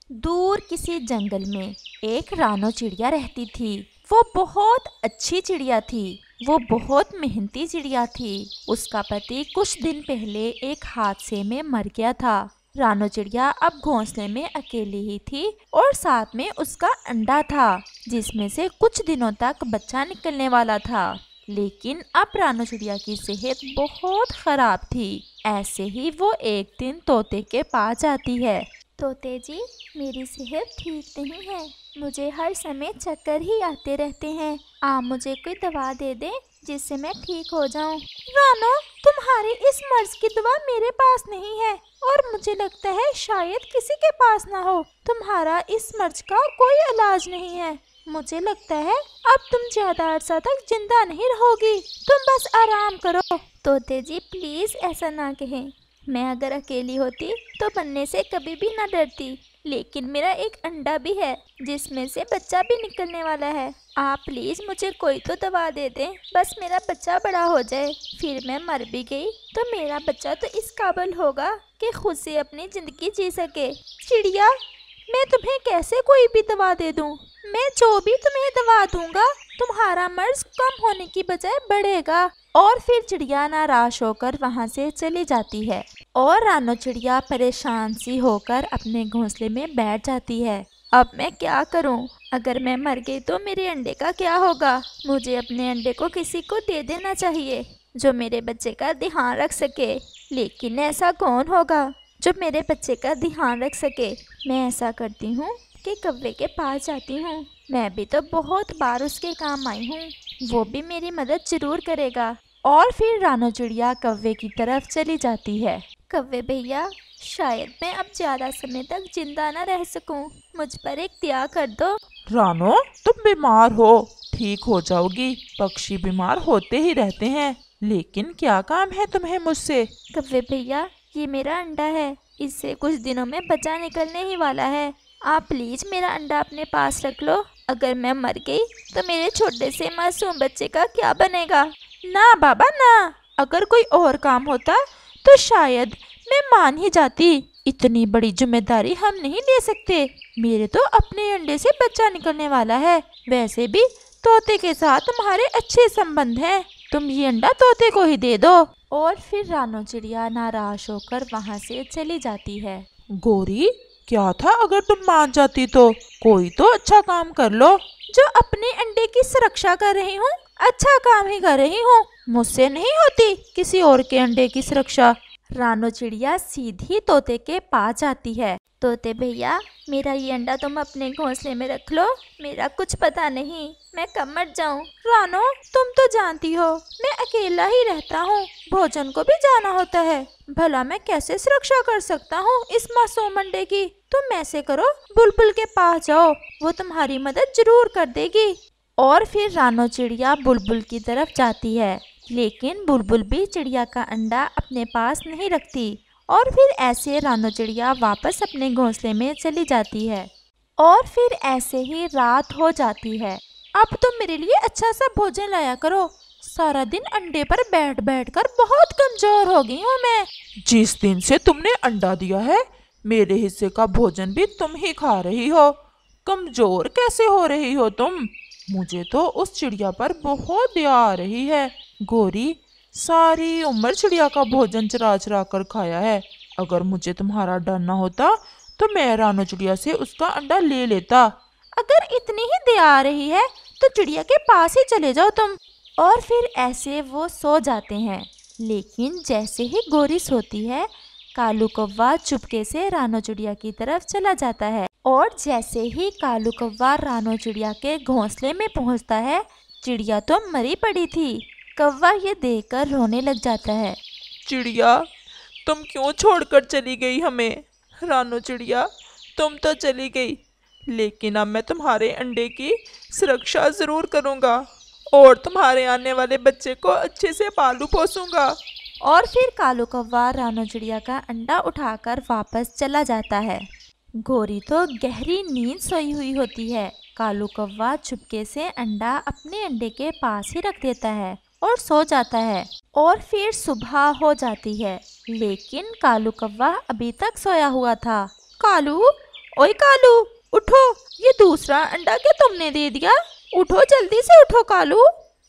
दूर किसी जंगल में एक रानो चिड़िया रहती थी। वो बहुत अच्छी चिड़िया थी। वो बहुत मेहनती चिड़िया थी। उसका पति कुछ दिन पहले एक हादसे में मर गया था। रानो चिड़िया अब घोंसले में अकेली ही थी और साथ में उसका अंडा था, जिसमें से कुछ दिनों तक बच्चा निकलने वाला था। लेकिन अब रानो चिड़िया की सेहत बहुत खराब थी। ऐसे ही वो एक दिन तोते के पास जाती है। तोते जी, मेरी सेहत ठीक नहीं है। मुझे हर समय चक्कर ही आते रहते हैं। आप मुझे कोई दवा दे दें जिससे मैं ठीक हो जाऊं। रानो, तुम्हारी इस मर्ज की दवा मेरे पास नहीं है और मुझे लगता है शायद किसी के पास ना हो। तुम्हारा इस मर्ज का कोई इलाज नहीं है। मुझे लगता है अब तुम ज्यादा अरसा तक जिंदा नहीं रहोगी। तुम बस आराम करो। तोते जी, प्लीज ऐसा ना कहें। मैं अगर अकेली होती तो बनने से कभी भी ना डरती, लेकिन मेरा एक अंडा भी है जिसमें से बच्चा भी निकलने वाला है। आप प्लीज़ मुझे कोई तो दवा दे दें, बस मेरा बच्चा बड़ा हो जाए। फिर मैं मर भी गई तो मेरा बच्चा तो इस काबिल होगा कि खुद से अपनी ज़िंदगी जी सके। चिड़िया, मैं तुम्हें कैसे कोई भी दवा दे दूं? मैं जो भी तुम्हें दवा दूंगा तुम्हारा मर्ज कम होने की बजाय बढ़ेगा। और फिर चिड़िया नाराश होकर वहाँ से चली जाती है और रानो चिड़िया परेशान सी होकर अपने घोंसले में बैठ जाती है। अब मैं क्या करूं? अगर मैं मर गई तो मेरे अंडे का क्या होगा? मुझे अपने अंडे को किसी को दे देना चाहिए जो मेरे बच्चे का ध्यान रख सके। लेकिन ऐसा कौन होगा जो मेरे बच्चे का ध्यान रख सके? मैं ऐसा करती हूँ कि कौवे के पास जाती हूँ। मैं भी तो बहुत बार उसके काम आई हूँ, वो भी मेरी मदद जरूर करेगा। और फिर रानो चिड़िया कौवे की तरफ चली जाती है। कौवे भैया, शायद मैं अब ज्यादा समय तक जिंदा न रह सकूं। मुझ पर एक दया कर दो। रानो, तुम बीमार हो, ठीक हो जाओगी। पक्षी बीमार होते ही रहते हैं। लेकिन क्या काम है तुम्हें मुझसे? कौवे भैया, ये मेरा अंडा है। इससे कुछ दिनों में बच्चा निकलने ही वाला है। आप प्लीज मेरा अंडा अपने पास रख लो। अगर मैं मर गई तो मेरे छोटे से मासूम बच्चे का क्या बनेगा? ना बाबा ना, अगर कोई और काम होता तो शायद मैं मान ही जाती। इतनी बड़ी जिम्मेदारी हम नहीं ले सकते। मेरे तो अपने अंडे से बच्चा निकलने वाला है। वैसे भी तोते के साथ तुम्हारे अच्छे संबंध हैं। तुम ये अंडा तोते को ही दे दो। और फिर रानो चिड़िया नाराश होकर वहाँ से चली जाती है। गोरी, क्या था अगर तुम मान जाती तो? कोई तो अच्छा काम कर लो। जो अपने अंडे की सुरक्षा कर रही हूँ, अच्छा काम ही कर रही हूँ। मुझसे नहीं होती किसी और के अंडे की सुरक्षा। रानो चिड़िया सीधी तोते के पास जाती है। तोते भैया, मेरा ये अंडा तुम अपने घोंसले में रख लो। मेरा कुछ पता नहीं, मैं कब मर जाऊं। रानो, तुम तो जानती हो मैं अकेला ही रहता हूँ। भोजन को भी जाना होता है। भला मैं कैसे सुरक्षा कर सकता हूँ इस मासूम अंडे की? तुम ऐसे करो, बुलबुल के पास जाओ, वो तुम्हारी मदद जरूर कर देगी। और फिर रानो चिड़िया बुलबुल की तरफ जाती है, लेकिन बुलबुल भी चिड़िया का अंडा अपने पास नहीं रखती। और फिर ऐसे रानो चिड़िया वापस अपने घोंसले में चली जाती है। और फिर ऐसे ही रात हो जाती है। अब तो मेरे लिए अच्छा सा भोजन लाया करो। सारा दिन अंडे पर बैठ बैठ कर बहुत कमजोर हो गई हूँ मैं। जिस दिन से तुमने अंडा दिया है, मेरे हिस्से का भोजन भी तुम ही खा रही हो। कमजोर कैसे हो रही हो तुम? मुझे तो उस चिड़िया पर बहुत दया आ रही है। गोरी, सारी उम्र चिड़िया का भोजन चुरा चुरा कर खाया है। अगर मुझे तुम्हारा डर न होता तो मैं रानो चिड़िया से उसका अंडा ले लेता। अगर इतनी ही दया आ रही है तो चिड़िया के पास ही चले जाओ तुम। और फिर ऐसे वो सो जाते हैं। लेकिन जैसे ही गोरी सोती है, कालू कौवा चुपके से रानो चिड़िया की तरफ चला जाता है। और जैसे ही कालू कौवा रानो चिड़िया के घोंसले में पहुंचता है, चिड़िया तो मरी पड़ी थी। कौवा ये देखकर रोने लग जाता है। चिड़िया, तुम क्यों छोड़कर चली गई हमें? रानो चिड़िया, तुम तो चली गई, लेकिन अब मैं तुम्हारे अंडे की सुरक्षा जरूर करूँगा और तुम्हारे आने वाले बच्चे को अच्छे से पालू पोसूंगा। और फिर कालू कौवा रानो चिड़िया का अंडा उठाकर वापस चला जाता है। गोरी तो गहरी नींद सोई हुई होती है। कालू कौवा चुपके से अंडा अपने अंडे के पास ही रख देता है और सो जाता है। और फिर सुबह हो जाती है, लेकिन कालू कौवा अभी तक सोया हुआ था। कालू, ओए कालू, उठो, ये दूसरा अंडा क्या तुमने दे दिया? उठो, जल्दी से उठो कालू।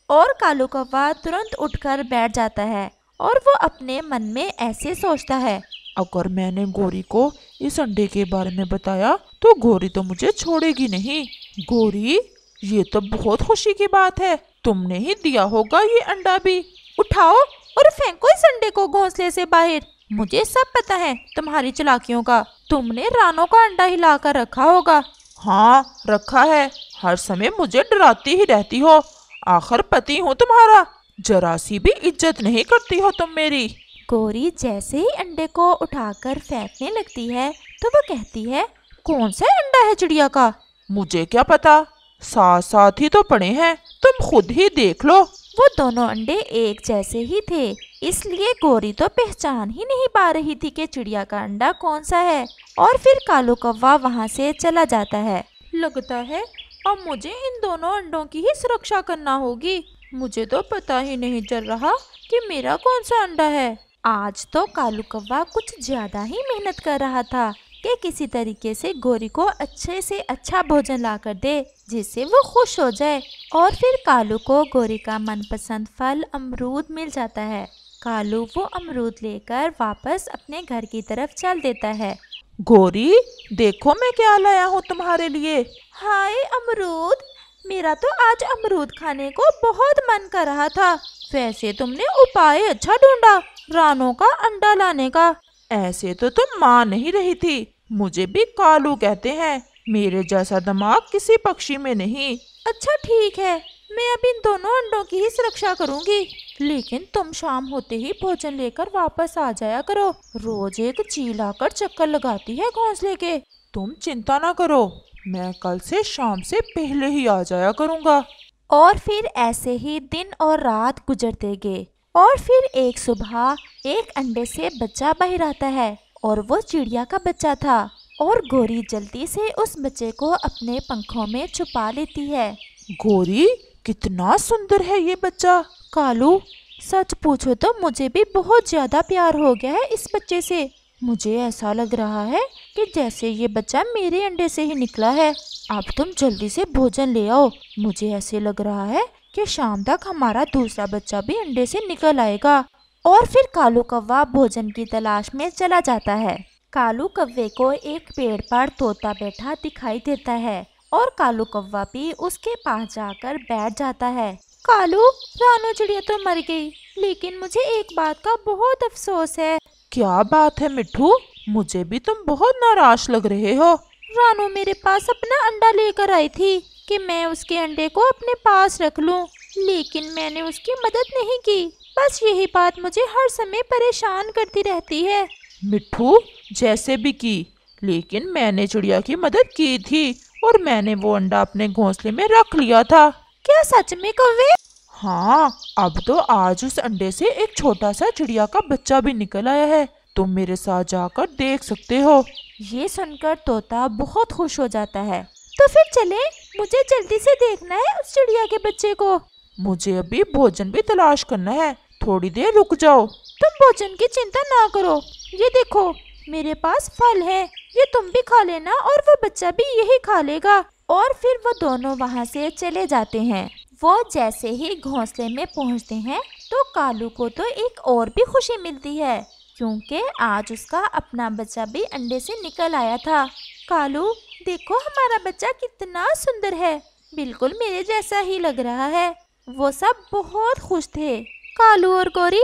और कालू कौवा तुरंत उठकर बैठ जाता है और वो अपने मन में ऐसे सोचता है, अगर मैंने गोरी को इस अंडे के बारे में बताया तो गोरी तो मुझे छोड़ेगी नहीं। गोरी, ये तो बहुत खुशी की बात है, तुमने ही दिया होगा ये अंडा भी। उठाओ और फेंको इस अंडे को घोंसले से बाहर। मुझे सब पता है तुम्हारी चालाकियों का। तुमने रानों का अंडा हिला कर रखा होगा। हाँ, रखा है। हर समय मुझे डराती ही रहती हो। आखिर पति हूँ तुम्हारा, जरा सी भी इज्जत नहीं करती हो तुम मेरी। गोरी जैसे ही अंडे को उठाकर फेंकने लगती है तो वो कहती है, कौन सा अंडा है चिड़िया का? मुझे क्या पता, साथ साथ ही तो पड़े हैं, तुम खुद ही देख लो। वो दोनों अंडे एक जैसे ही थे, इसलिए गोरी तो पहचान ही नहीं पा रही थी कि चिड़िया का अंडा कौन सा है। और फिर कालू कौवा वहाँ से चला जाता है। लगता है अब मुझे इन दोनों अंडों की ही सुरक्षा करना होगी। मुझे तो पता ही नहीं चल रहा कि मेरा कौन सा अंडा है। आज तो कालू कौवा कुछ ज्यादा ही मेहनत कर रहा था कि किसी तरीके से गोरी को अच्छे से अच्छा भोजन ला कर दे जिससे वो खुश हो जाए। और फिर कालू को गोरी का मनपसंद फल अमरूद मिल जाता है। कालू वो अमरूद लेकर वापस अपने घर की तरफ चल देता है। गोरी, देखो मैं क्या लाया हूँ तुम्हारे लिए। हाय अमरूद, मेरा तो आज अमरूद खाने को बहुत मन कर रहा था। वैसे तुमने उपाय अच्छा ढूंढा रानों का अंडा लाने का। ऐसे तो तुम मान नहीं रही थी। मुझे भी कालू कहते हैं, मेरे जैसा दिमाग किसी पक्षी में नहीं। अच्छा ठीक है, मैं अब इन दोनों अंडों की ही सुरक्षा करूंगी। लेकिन तुम शाम होते ही भोजन लेकर वापस आ जाया करो। रोज एक चील आकर चक्कर लगाती है घोंसले के। तुम चिंता ना करो, मैं कल से शाम से पहले ही आ जाया करूँगा। और फिर ऐसे ही दिन और रात गुजरते गए। और फिर एक सुबह एक अंडे से बच्चा बाहर आता है और वो चिड़िया का बच्चा था। और गोरी जल्दी से उस बच्चे को अपने पंखों में छुपा लेती है। गोरी, कितना सुंदर है ये बच्चा। कालू, सच पूछो तो मुझे भी बहुत ज्यादा प्यार हो गया है इस बच्चे से। मुझे ऐसा लग रहा है कि जैसे ये बच्चा मेरे अंडे से ही निकला है। अब तुम जल्दी से भोजन ले आओ। मुझे ऐसे लग रहा है कि शाम तक हमारा दूसरा बच्चा भी अंडे से निकल आएगा। और फिर कालू कौवा भोजन की तलाश में चला जाता है। कालू कौवे को एक पेड़ पर तोता बैठा दिखाई देता है और कालू कौवा भी उसके पास जाकर बैठ जाता है। कालू, रानू चिड़िया तो मर गई, लेकिन मुझे एक बात का बहुत अफसोस है। क्या बात है मिट्ठू, मुझे भी तुम बहुत नाराज लग रहे हो। रानू मेरे पास अपना अंडा लेकर आई थी कि मैं उसके अंडे को अपने पास रख लूं, लेकिन मैंने उसकी मदद नहीं की। बस यही बात मुझे हर समय परेशान करती रहती है। मिट्ठू, जैसे भी की, लेकिन मैंने चिड़िया की मदद की थी और मैंने वो अंडा अपने घोंसले में रख लिया था। क्या सच में कौवे? हाँ, अब तो आज उस अंडे से एक छोटा सा चिड़िया का बच्चा भी निकल आया है। तुम मेरे साथ जाकर देख सकते हो। ये सुनकर तोता बहुत खुश हो जाता है। तो फिर चले, मुझे जल्दी से देखना है उस चिड़िया के बच्चे को। मुझे अभी भोजन भी तलाश करना है, थोड़ी देर रुक जाओ। तुम भोजन की चिंता ना करो, ये देखो मेरे पास फल है, ये तुम भी खा लेना और वो बच्चा भी यही खा लेगा। और फिर वो दोनों वहाँ से चले जाते हैं। वो जैसे ही घोंसले में पहुँचते हैं तो कालू को तो एक और भी खुशी मिलती है, क्योंकि आज उसका अपना बच्चा भी अंडे से निकल आया था। कालू, देखो हमारा बच्चा कितना सुंदर है, बिल्कुल मेरे जैसा ही लग रहा है। वो सब बहुत खुश थे। कालू और गोरी,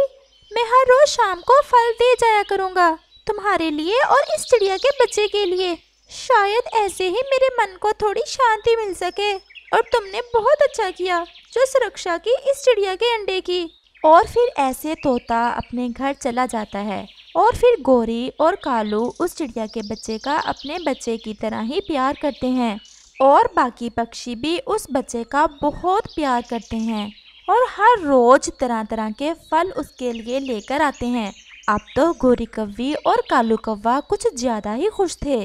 मैं हर रोज शाम को फल दे जाया करूँगा तुम्हारे लिए और इस चिड़िया के बच्चे के लिए। शायद ऐसे ही मेरे मन को थोड़ी शांति मिल सके। और तुमने बहुत अच्छा किया जो सुरक्षा की इस चिड़िया के अंडे की। और फिर ऐसे तोता अपने घर चला जाता है। और फिर गोरी और कालू उस चिड़िया के बच्चे का अपने बच्चे की तरह ही प्यार करते हैं। और बाकी पक्षी भी उस बच्चे का बहुत प्यार करते हैं और हर रोज तरह तरह के फल उसके लिए लेकर आते हैं। अब तो गोरी कौवी और कालू कौवा कुछ ज़्यादा ही खुश थे।